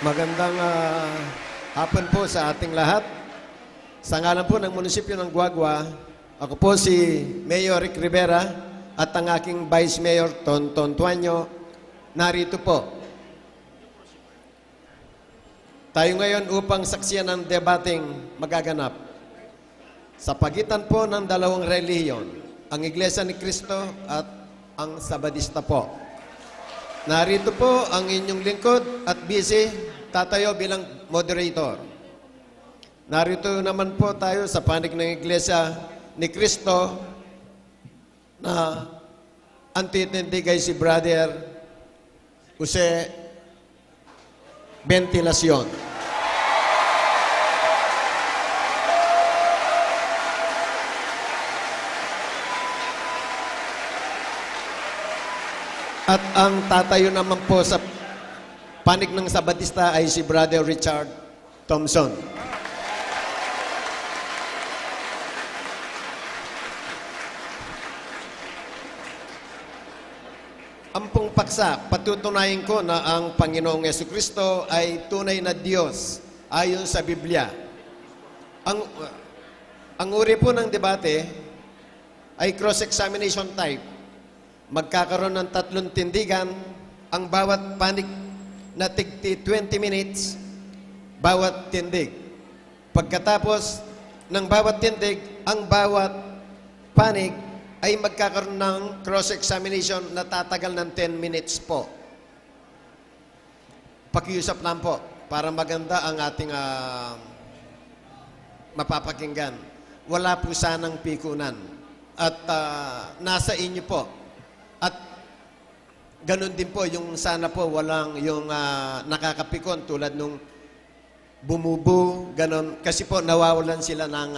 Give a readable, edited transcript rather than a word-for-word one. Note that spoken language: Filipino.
Magandang hapon po sa ating lahat. Sa ngalan po ng munisipyo ng Guagua, ako po si Mayor Rick Rivera at ang aking Vice Mayor Tonton Tuanyo narito po. Tayo ngayon upang saksiyan ang debating magaganap sa pagitan po ng dalawang relihiyon, ang Iglesia ni Cristo at ang Sabadista po. Narito po ang inyong lingkod at busy, tatayo bilang moderator. Narito naman po tayo sa panig ng Iglesia ni Cristo na antitindigay si Brother Jose Ventilacion. At ang tatayo naman po sa panig ng Sabadista ay si Brother Richard Thompson. Ampong paksa, patutunayin ko na ang Panginoong Jesucristo ay tunay na Diyos ayon sa Biblia. Ang uri po ng debate ay cross-examination type. Magkakaroon ng 3 tindigan, ang bawat panig na tigti 20 minutes, bawat tindig. Pagkatapos ng bawat tindig, ang bawat panig ay magkakaroon ng cross-examination na tatagal ng 10 minutes po. Pakiusap lang po para maganda ang ating mapapakinggan. Wala po sanang pikunan at nasa inyo po. At ganun din po, yung sana po walang yung nakakapikon tulad nung bumubu, ganun. Kasi po nawawalan sila ng